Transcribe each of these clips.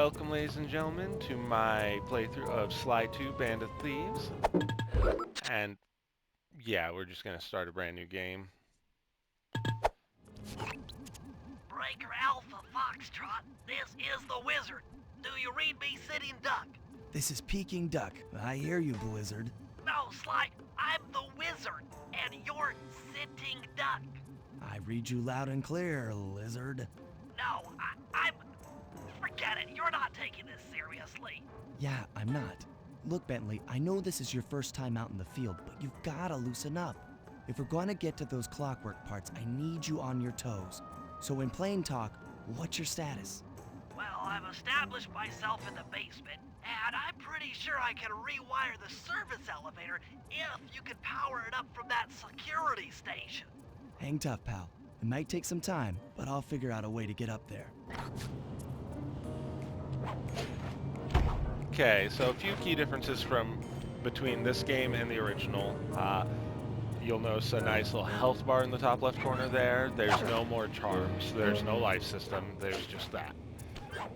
Welcome, ladies and gentlemen, to my playthrough of Sly 2 Band of Thieves. And yeah, we're just gonna start a brand new game. Breaker Alpha Foxtrot, this is the Wizard. Do you read me, Sitting Duck? This is Peking Duck. I hear you, Blizzard. No, Sly, I'm the Wizard, and you're Sitting Duck. I read you loud and clear, Lizard. No, I'm... Forget it, you're not taking this seriously. Yeah, I'm not. Look, Bentley, I know this is your first time out in the field, but you've gotta loosen up. If we're gonna get to those clockwork parts, I need you on your toes. So in plain talk, what's your status? Well, I've established myself in the basement, and I'm pretty sure I can rewire the service elevator if you can power it up from that security station. Hang tough, pal. It might take some time, but I'll figure out a way to get up there. Okay, so a few key differences between this game and the original. You'll notice a nice little health bar in the top left corner there. There's no more charms. There's no life system. There's just that.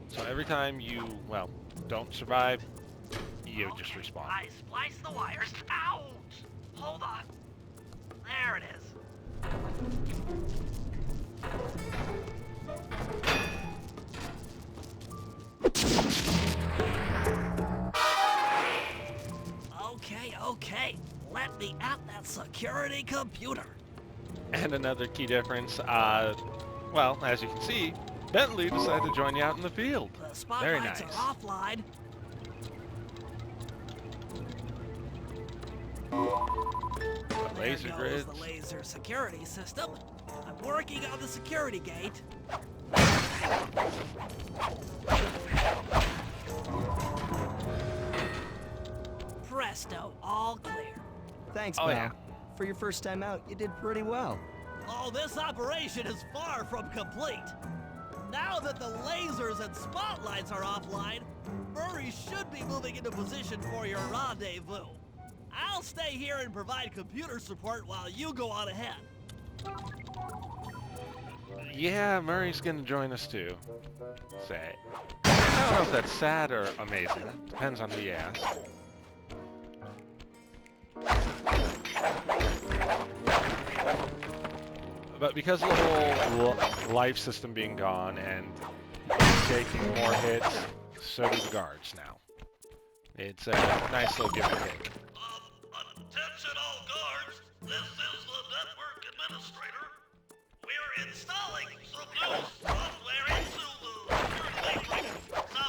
So every time you, well, don't survive, you just respawn. I spliced the wires. Ouch! Hold on. There it is. Okay. Let me at that security computer. And another key difference, well, as you can see, Bentley decided to join you out in the field. The Very spotlights nice. are offline. The laser There grids. goes the laser security system. I'm working on the security gate. Presto, all clear. Thanks, Oh, pal. yeah. For your first time out, you did pretty well. Oh, this operation is far from complete. Now that the lasers and spotlights are offline, Murray should be moving into position for your rendezvous. I'll stay here and provide computer support while you go on ahead. Yeah, Murray's gonna join us too. Say. I don't know if that's sad or amazing. Depends on who you ask. But because of the whole life system being gone and taking more hits, so do the guards now. It's a nice little give and take. Attention all guards, this is the network administrator. We're installing some new software into the security matrix, so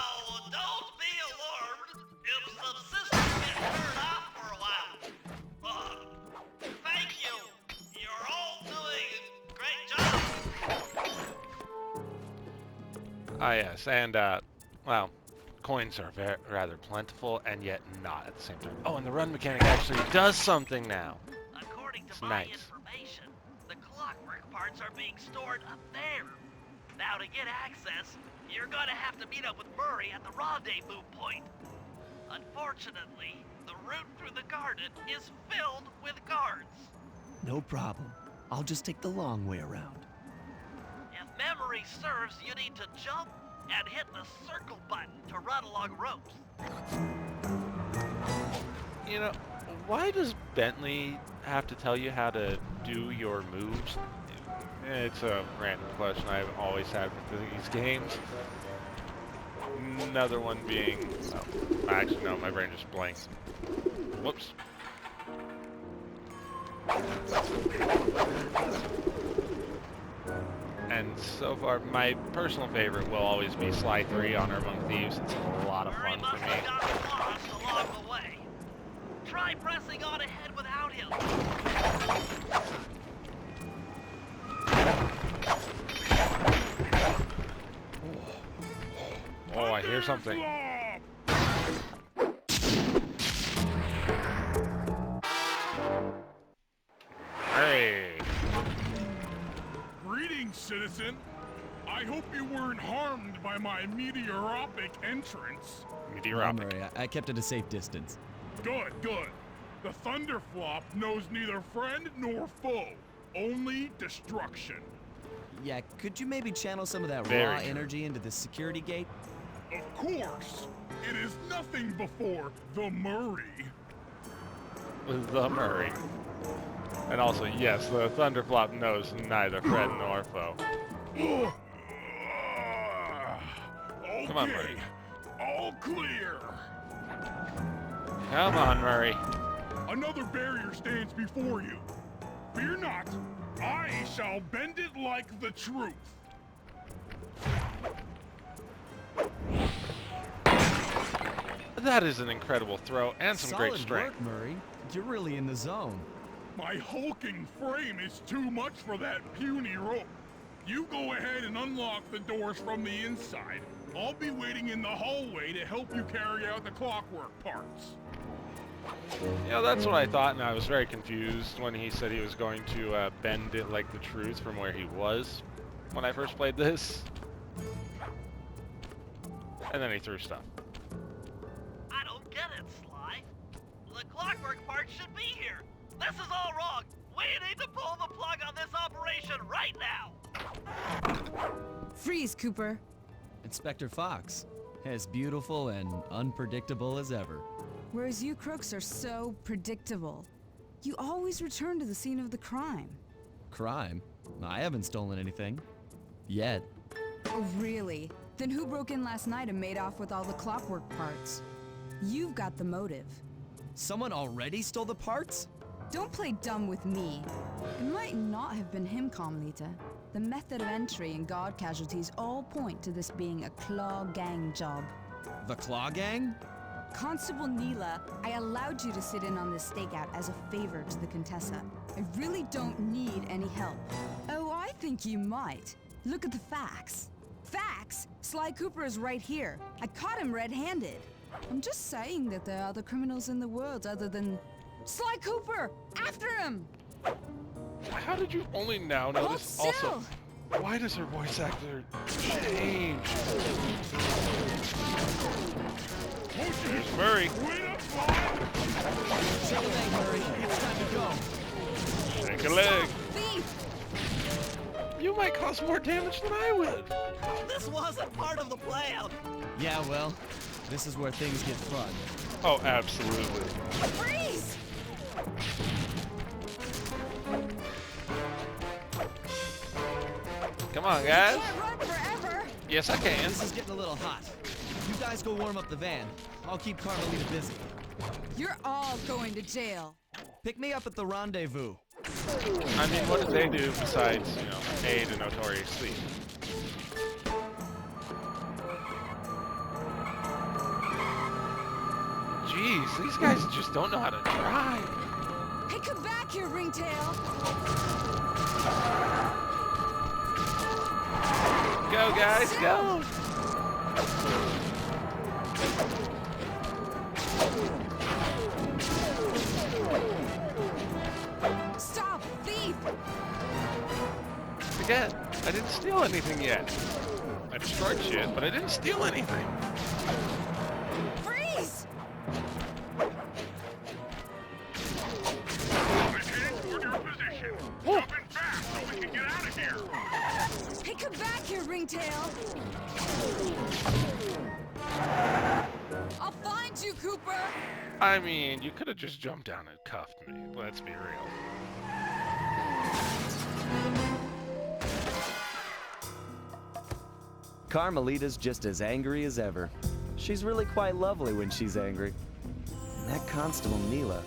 don't be alarmed if some systems get turned off for a while. Thank you. You're all doing a great job. Ah yes, and well, coins are rather plentiful and yet not at the same time. Oh, and the run mechanic actually does something now. According to It's my nice. information, the clockwork parts are being stored up there. Now to get access, you're gonna have to meet up with Murray at the rendezvous point. Unfortunately, the route through the garden is filled with guards. No problem. I'll just take the long way around. If memory serves, you need to jump and hit the circle button to run along ropes. You know, why does Bentley have to tell you how to do your moves? It's a random question I've always had with these games. Another one being, oh, actually no, my brain just blanked. Whoops. And so far, my personal favorite will always be Sly 3 Honor Among Thieves. It's a lot of Murray fun must for me. have gotten lost along the way. Try pressing on ahead without him. Oh, I hear something. Hey. Greetings, citizen. I hope you weren't harmed by my meteoropic entrance. Meteoropic. Murray, I kept at a safe distance. Good. The Thunderflop knows neither friend nor foe, only destruction. Yeah, could you maybe channel some of that Very raw true. energy into the security gate? Of course! It is nothing before the Murray. The Murray. And also, yes, the Thunderflop knows neither friend nor foe. Okay. Come on, Murray. All clear. Come on, Murray. Another barrier stands before you. Fear not. I shall bend it like the truth. That is an incredible throw and some Solid great strength. work, Murray. You're really in the zone. My hulking frame is too much for that puny rope. You go ahead and unlock the doors from the inside. I'll be waiting in the hallway to help you carry out the clockwork parts. You know, that's what I thought, and I was very confused when he said he was going to bend it like the truth from where he was when I first played this. And then he threw stuff. I don't get it, Sly. The clockwork part should be here. This is all wrong. We need to pull the plug on this operation right now. Freeze, Cooper. Inspector Fox, as beautiful and unpredictable as ever. Whereas you crooks are so predictable. You always return to the scene of the crime. Crime? I haven't stolen anything. Yet. Oh, really? Then who broke in last night and made off with all the clockwork parts? You've got the motive. Someone already stole the parts? Don't play dumb with me. It might not have been him, Carmelita. The method of entry and guard casualties all point to this being a Claw Gang job. The Claw Gang? Constable Neela, I allowed you to sit in on this stakeout as a favor to the Contessa. I really don't need any help. Oh, I think you might. Look at the facts. Facts? Sly Cooper is right here. I caught him red-handed. I'm just saying that there are other criminals in the world other than... Sly Cooper! After him! How did you only now Hold notice? still! Also, why does her voice actor change? There's Murray. Wait up, Sly! Shake a leg, Murray. It's time to go. Shake a leg. Thief! You might cause more damage than I would. This wasn't part of the plan. Yeah, well, this is where things get fun. Oh, absolutely. Freeze! Come on, guys. Can't run forever! Yes, I can. This is getting a little hot. You guys go warm up the van. I'll keep Carmelita busy. You're all going to jail. Pick me up at the rendezvous. I mean, what did they do besides, you know, aid a notorious thief? Jeez, these guys just don't know how to drive. Hey, come back here, Ringtail! Go, guys, go! Stop, thief! Again, I didn't steal anything yet. I destroyed shit, but I didn't steal anything. Freeze! Heading toward your position. Whoa. Jumping fast so we can get out of here. Hey, come back here, Ringtail! I'll find you, Cooper! I mean, you could have just jumped down and cuffed me. Let's be real. Carmelita's just as angry as ever. She's really quite lovely when she's angry. And that Constable Neela,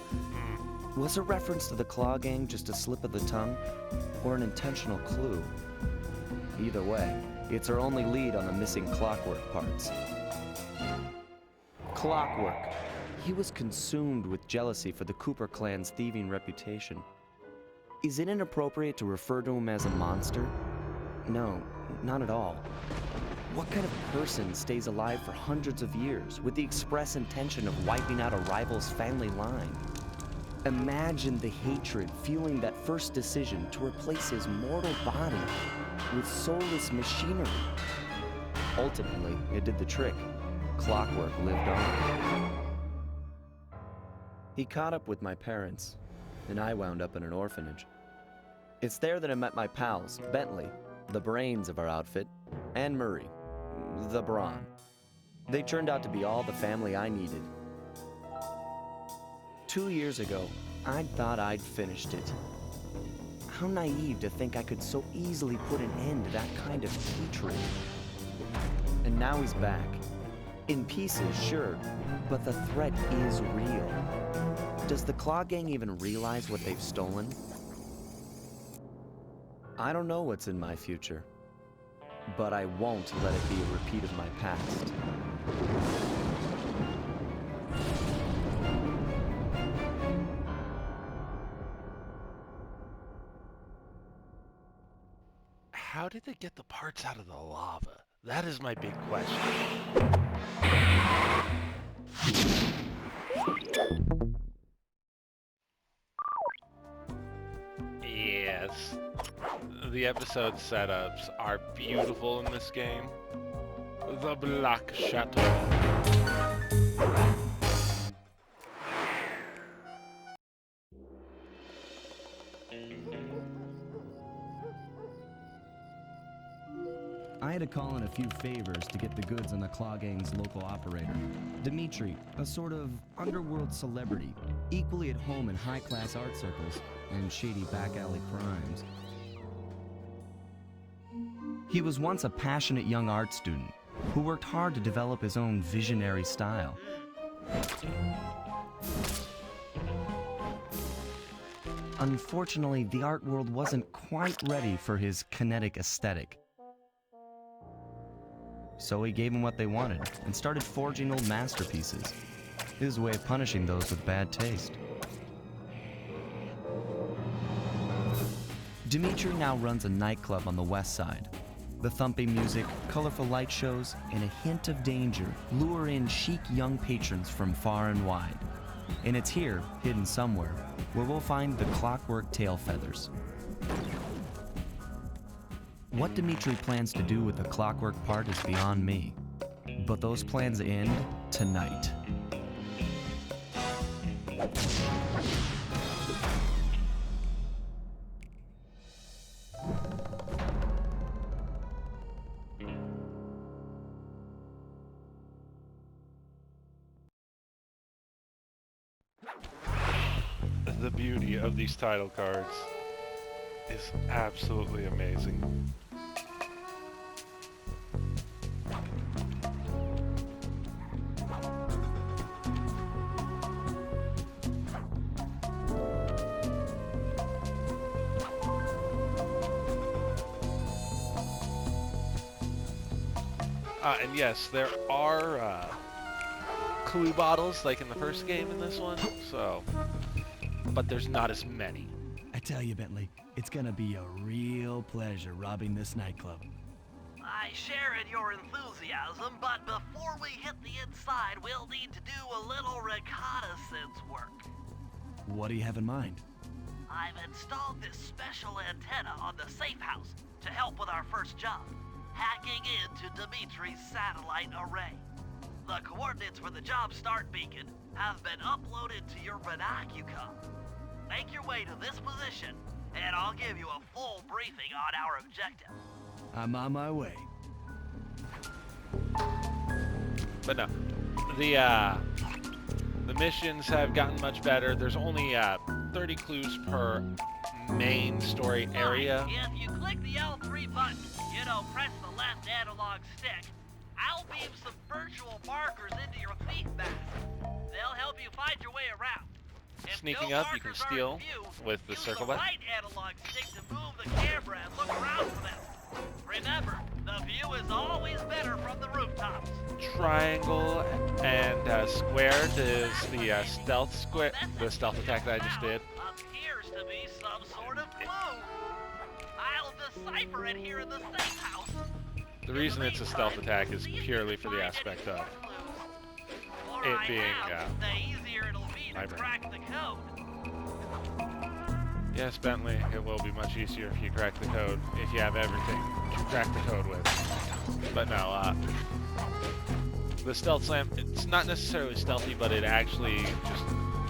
was a reference to the Claw Gang just a slip of the tongue, or an intentional clue? Either way, it's our only lead on the missing clockwork parts. Clockwork. He was consumed with jealousy for the Cooper clan's thieving reputation. Is it inappropriate to refer to him as a monster? No, not at all. What kind of person stays alive for hundreds of years with the express intention of wiping out a rival's family line? Imagine the hatred fueling that first decision to replace his mortal body with soulless machinery. Ultimately, it did the trick. Clockwork lived on. He caught up with my parents, and I wound up in an orphanage. It's there that I met my pals, Bentley, the brains of our outfit, and Murray, the brawn. They turned out to be all the family I needed. 2 years ago, I thought I'd finished it. How naive to think I could so easily put an end to that kind of hatred. And now he's back. In pieces, sure, but the threat is real. Does the Claw Gang even realize what they've stolen? I don't know what's in my future, but I won't let it be a repeat of my past. How did they get the parts out of the lava? That is my big question. Yes. The episode setups are beautiful in this game. The Black Chateau. I had to call in a few favors to get the goods on the Claw Gang's local operator. Dimitri, a sort of underworld celebrity, equally at home in high-class art circles and shady back-alley crimes. He was once a passionate young art student who worked hard to develop his own visionary style. Unfortunately, the art world wasn't quite ready for his kinetic aesthetic. So he gave them what they wanted and started forging old masterpieces. His way of punishing those with bad taste. Dimitri now runs a nightclub on the west side. The thumping music, colorful light shows, and a hint of danger lure in chic young patrons from far and wide. And it's here, hidden somewhere, where we'll find the Clockwork Tailfeathers. What Dimitri plans to do with the Clockwork part is beyond me. But those plans end tonight. The beauty of these title cards is absolutely amazing. And yes, there are clue bottles like in the first game in this one, so, but there's not as many. I tell you, Bentley, it's gonna be a real pleasure robbing this nightclub. I share in your enthusiasm, but before we hit the inside, we'll need to do a little reconnaissance work. What do you have in mind? I've installed this special antenna on the safe house to help with our first job, hacking into Dimitri's satellite array. The coordinates for the job start beacon have been uploaded to your Binocucom. Make your way to this position, and I'll give you a full briefing on our objective. I'm on my way. But no, the missions have gotten much better. There's only 30 clues per main story area. If you click the L3 button, press the left analog stick, I'll beam some virtual markers into your thief mask. They'll help you find your way around. If Sneaking no up, you can markers are steal in view, with the use circle the button. right analog stick to move the camera and look around for them. Remember, the view is always better from the rooftops. Triangle and square is the stealth square, the stealth attack that I just did. Appears to be some sort of clue. I'll decipher it here in the safe house. The reason it's a stealth attack is purely for the aspect of it being the easier it'll be to my brain. crack the code. Yes, Bentley, it will be much easier if you crack the code, if you have everything to crack the code with. But no, the stealth slam, it's not necessarily stealthy, but it actually just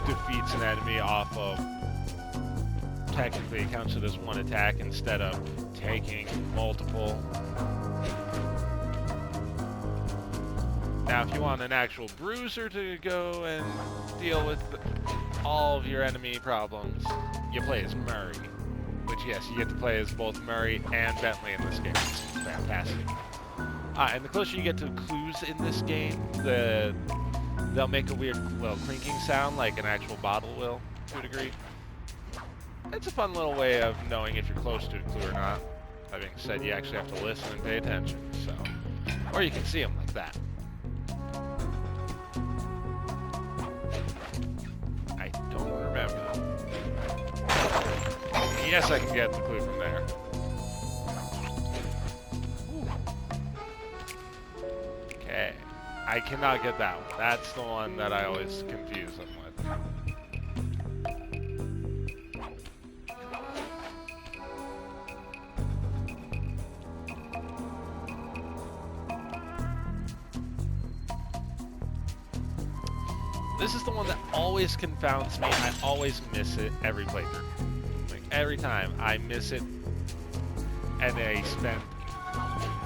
defeats an enemy off of, technically it counts it as one attack instead of taking multiple. Now, if you want an actual bruiser to go and deal with all of your enemy problems, you play as Murray. Which, yes, you get to play as both Murray and Bentley in this game. It's fantastic. And the closer you get to clues in this game, they'll make a weird little clinking sound like an actual bottle will, to a degree. It's a fun little way of knowing if you're close to a clue or not. That being said, you actually have to listen and pay attention, so... Or you can see them like that. I don't remember. Yes, I can get the clue from there. Okay. I cannot get that one. That's the one that I always confuse them with. This is the one that always confounds me. I always miss it every playthrough. Like, every time I miss it, and I spend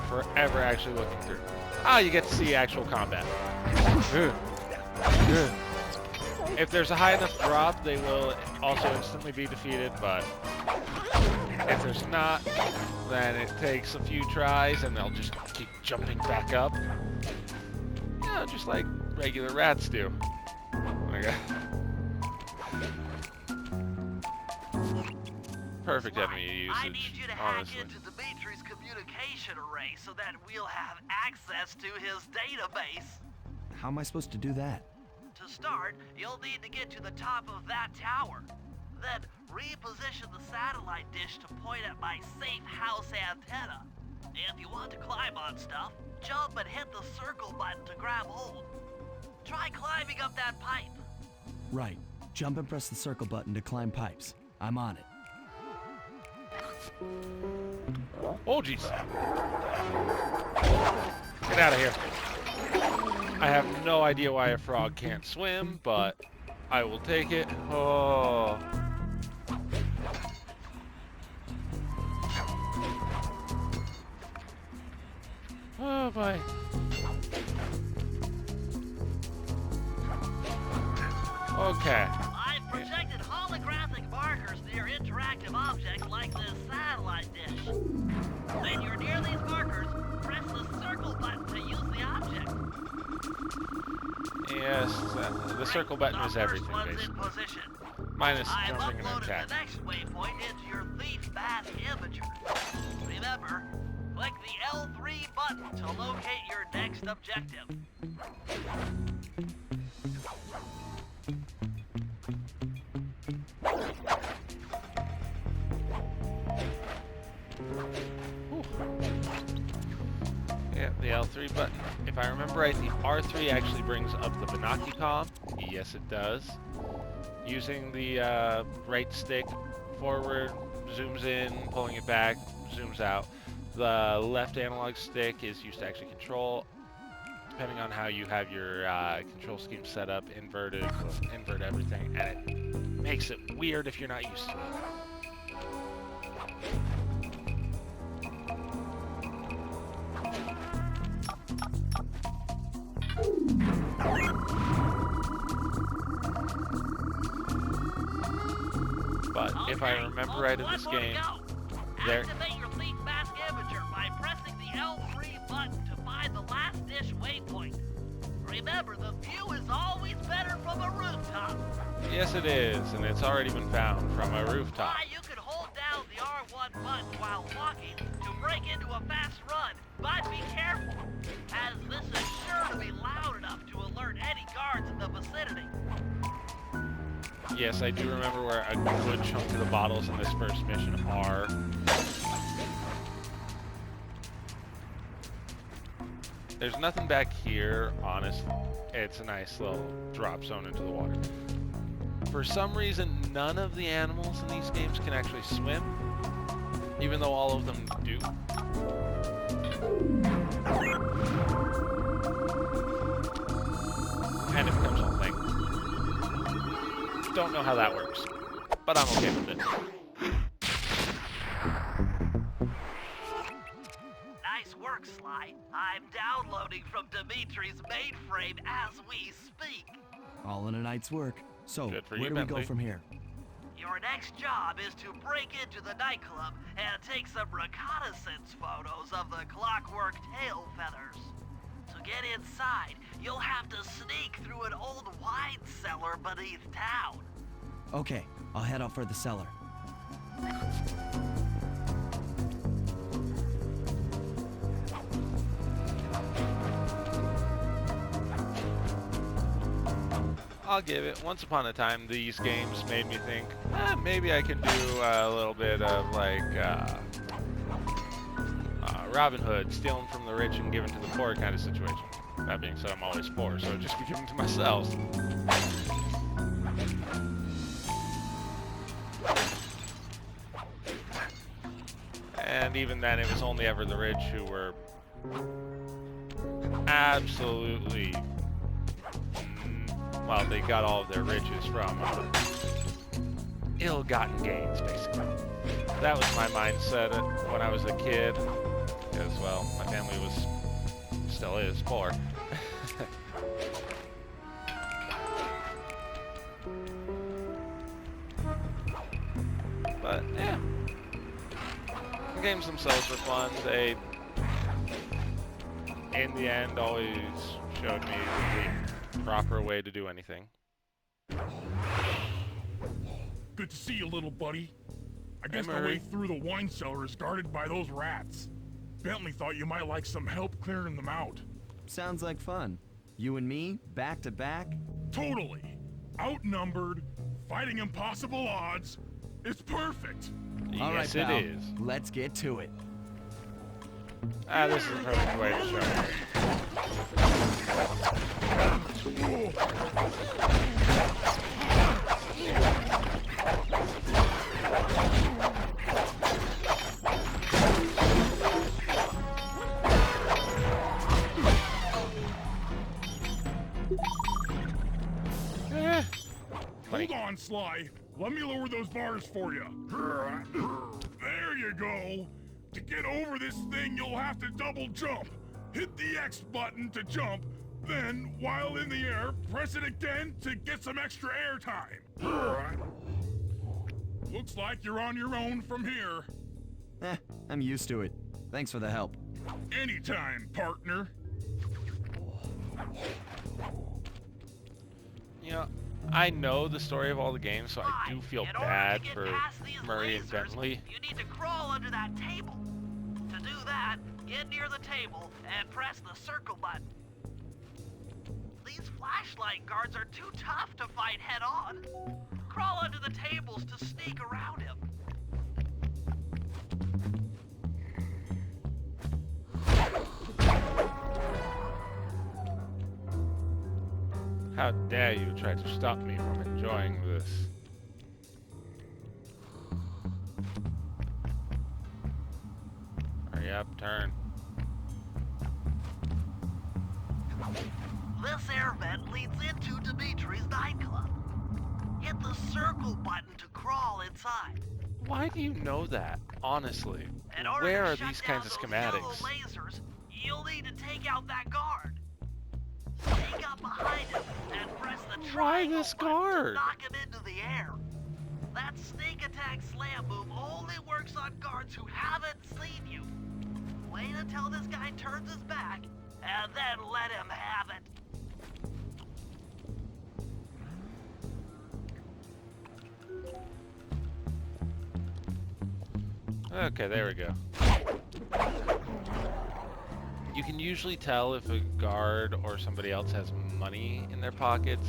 forever actually looking through. You get to see actual combat. If there's a high enough drop, they will also instantly be defeated, but if there's not, then it takes a few tries and they'll just keep jumping back up. Yeah, just like regular rats do. Okay. Perfect enemy I usage, need you to hack honestly. into Dimitri's communication array so that we'll have access to his database. How am I supposed to do that? To start, you'll need to get to the top of that tower. Then reposition the satellite dish to point at my safe house antenna. If you want to climb on stuff, jump and hit the circle button to grab hold. Try climbing up that pipe. Right. Jump and press the circle button to climb pipes. I'm on it. Oh, jeez. Get out of here. I have no idea why a frog can't swim, but I will take it. Oh. Oh, boy. Okay. I've projected holographic markers near interactive objects like this satellite dish. When you're near these markers, press the circle button to use the object. Yes, the circle button is everything, The first one's in basically. position. Minus I've jumping and uploaded attack. the next waypoint into your thief mask imager. Remember, click the L3 button to locate your next objective. Yeah, the L3 button. If I remember right, the R3 actually brings up the Binocucom. Yes, it does. Using the right stick forward, zooms in, pulling it back, zooms out. The left analog stick is used to actually control. Depending on how you have your control scheme set up, inverted, invert everything, and it makes it weird if you're not used to it. But if I remember right in this game, there... Activate your thief mask imager by pressing the L3 button to find the last dish waypoint. Remember, the view is always better from a rooftop. Yes, it is, and it's already been found from a rooftop. You can hold down the R1 button while walking to break into a fast run, but be careful, as this is sure to be loud enough to alert any guards in the vicinity. Yes, I do remember where a good chunk of the bottles in this first mission are. There's nothing back here, honest. It's a nice little drop zone into the water. For some reason, none of the animals in these games can actually swim, even though all of them do. And it becomes a thing. Don't know how that works, but I'm okay with it. Nice work, work, Sly. I'm downloading from Dimitri's mainframe as we speak. All in a night's work. So, Good for where you, do we go Bentley. from here? Your next job is to break into the nightclub and take some reconnaissance photos of the Clockwork Tail Feathers. To get inside, you'll have to sneak through an old wine cellar beneath town. Okay, I'll head out for the cellar. I'll give it. Once upon a time, these games made me think, maybe I can do a little bit of like Robin Hood, stealing from the rich and giving to the poor kind of situation. That being said, I'm always poor, so just be giving to myself. And even then, it was only ever the rich who were absolutely, well, they got all of their riches from ill-gotten gains, basically. That was my mindset when I was a kid, because, well, my family was, still is, poor. But, yeah. The games themselves were fun. They, in the end, always showed me the proper way to do anything. Good to see you, little buddy. I guess the Murray. way through the wine cellar is guarded by those rats. Bentley thought you might like some help clearing them out. Sounds like fun. You and me, back to back? Totally. Outnumbered, fighting impossible odds. It's perfect. All right, Yes, it pal. is. Let's get to it. This is the perfect way to show it. Hold on, Sly. Let me lower those bars for you. There you go. To get over this thing, you'll have to double jump. Hit the X button to jump, then, while in the air, press it again to get some extra air time. Looks like you're on your own from here. I'm used to it. Thanks for the help. Anytime, partner. You know, I know the story of all the games, so I do feel In order bad to get for past these Murray and lasers, Bentley. You need to crawl under that table. To do that, get near the table and press the circle button. These flashlight guards are too tough to fight head on. Crawl under the tables to sneak around him. How dare you try to stop me from enjoying this? Hurry up, turn. This air vent leads into Dimitri's nightclub. Hit the circle button to crawl inside. Why do you know that, honestly? In order Where to are shut these down kinds of those yellow schematics? lasers, you'll need to take out that guard. Sneak up behind him and press the Why triangle this button guard? to knock him into the air. That sneak attack slam move only works on guards who haven't seen you. Wait until this guy turns his back, and then let him have it. Okay, there we go. You can usually tell if a guard or somebody else has money in their pockets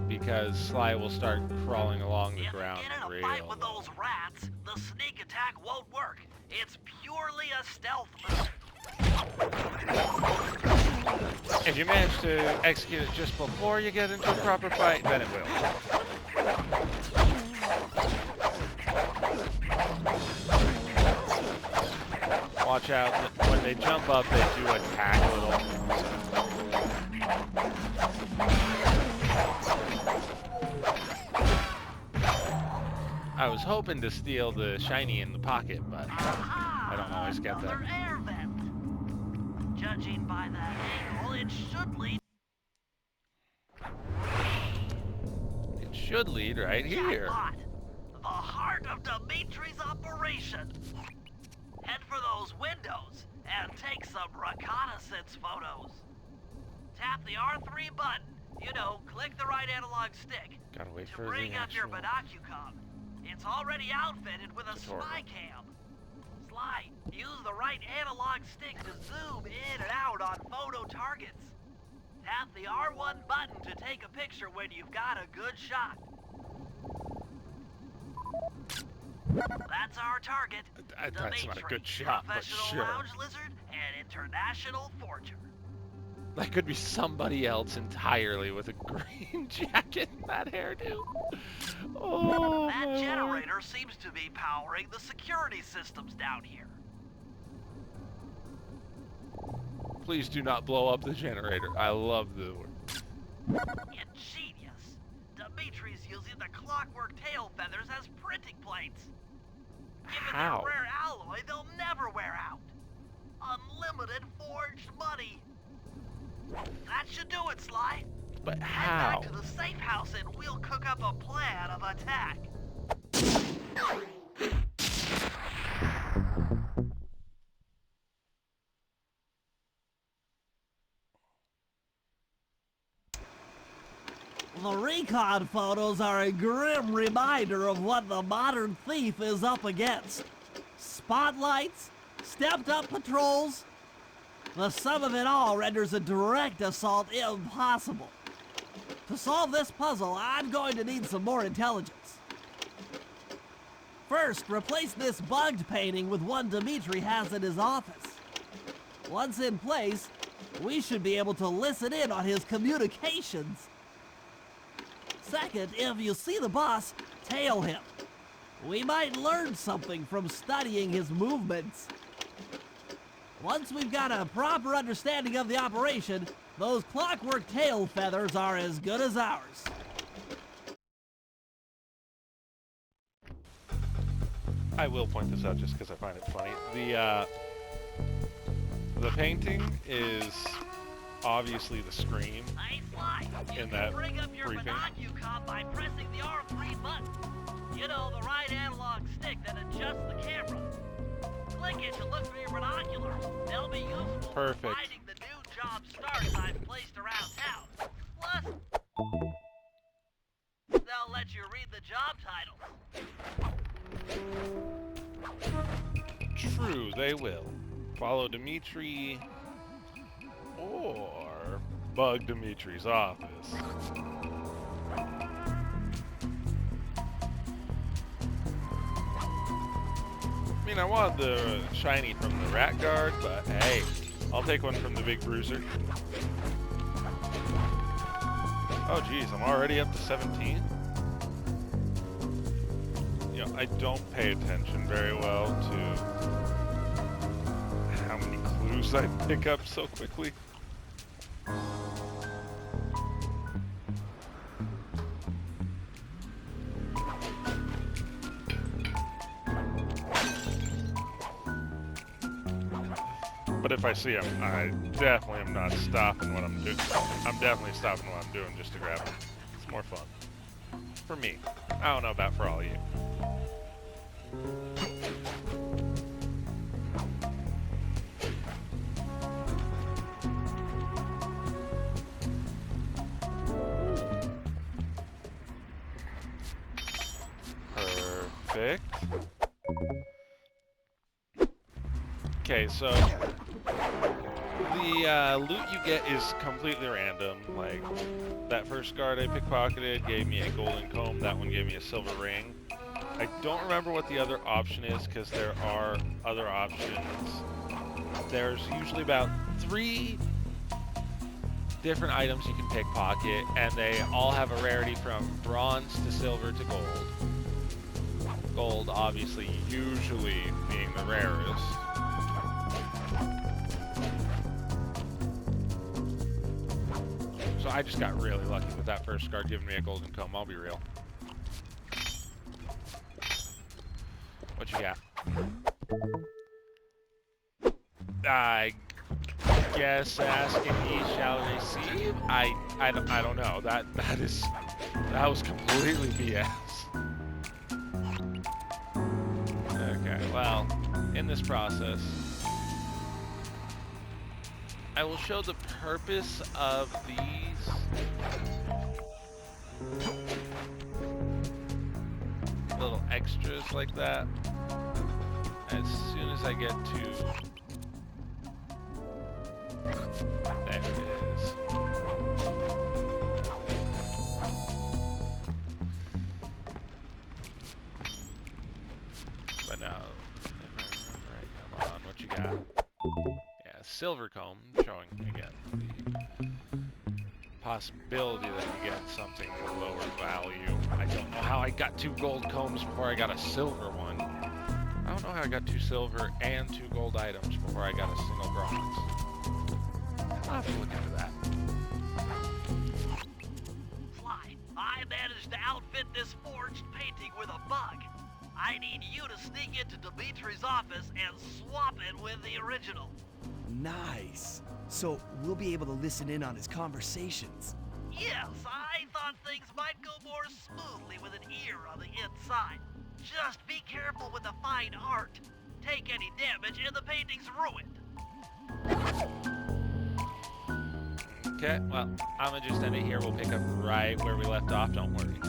because Sly will start crawling along the If you ground get in a real fight with low. those rats, the sneak attack won't work. It's purely a stealth move. If you manage to execute it just before you get into a proper fight, then it will. Watch out, when they jump up, they do attack a little. I was hoping to steal the shiny in the pocket, but I don't always get that. Another air vent. Judging by that angle, it should lead. It should lead right here. Jackpot! The heart of Dimitri's operation. Head for those windows and take some reconnaissance photos. Tap the R3 button. You know, click the right analog stick Gotta wait to for the bring up your actual binocucom. It's already outfitted with a tutorial. spy cam. Sly, use the right analog stick to zoom in and out on photo targets. Tap the R1 button to take a picture when you've got a good shot. That's our target. That's not a Dimitri, good shot, but professional sure. lounge lizard and international forger. That could be somebody else entirely with a green jacket and that hairdo. Oh, That my Lord. generator seems to be powering the security systems down here. Please do not blow up the generator. I love the word. Ingenious. Dimitri's using the clockwork tail feathers as printing plates. Given How? their rare alloy, they'll never wear out. Unlimited forged money. That should do it, Sly. But Head how? back to the safe house and we'll cook up a plan of attack. The recon photos are a grim reminder of what the modern thief is up against. Spotlights, stepped up patrols. The sum of it all renders a direct assault impossible. To solve this puzzle, I'm going to need some more intelligence. First, replace this bugged painting with one Dimitri has in his office. Once in place, we should be able to listen in on his communications. Second, if you see the boss, tail him. We might learn something from studying his movements. Once we've got a proper understanding of the operation, those clockwork tail feathers are as good as ours. I will point this out just because I find it funny. The painting is obviously the Scream. Hey, Sly, you In can that bring up your briefing. binocucom by pressing the R3 button. You know, the right analog stick that adjusts the camera. Click it to look for your binoculars. They'll be useful Perfect. for finding the new job starts I've placed around town. Plus, they'll let you read the job titles. True, they will. Follow Dimitri or bug Dimitri's office. I mean, I want the shiny from the Rat Guard, but hey, I'll take one from the Big Bruiser. Oh geez, I'm already up to 17? You know, I don't pay attention very well to how many clues I pick up so quickly. But if I see him, I definitely am not stopping what I'm doing. I'm definitely stopping what I'm doing just to grab him. It's more fun. For me. I don't know about for all of you. Perfect. Okay, so the loot you get is completely random. Like, that first guard I pickpocketed gave me a golden comb, that one gave me a silver ring. I don't remember what the other option is, because there are other options. There's usually about 3 different items you can pickpocket, and they all have a rarity from bronze to silver to gold. Gold, obviously, usually being the rarest. So I just got really lucky with that first guard giving me a golden comb, I'll be real. What you got? I guess ask and ye shall receive. I don't know. That was completely BS. Okay, well, in this process, I will show the purpose of these little extras like that as soon as I get to... There it is. But now, right, come on, what you got? Yeah, silver comb, showing again the possibility that you get something for lower value. I don't know how I got 2 gold combs before I got a silver one. I don't know how I got 2 silver and 2 gold items before I got a single bronze. I'll have to look into that. Fly, I managed to outfit this forged painting with a bug. I need you to sneak into Dimitri's office and swap it with the original. Nice. So we'll be able to listen in on his conversations. Yes, I thought things might go more smoothly with an ear on the inside. Just be careful with the fine art. Take any damage and the painting's ruined. Okay, well, I'm gonna just end it here. We'll pick up right where we left off, don't worry.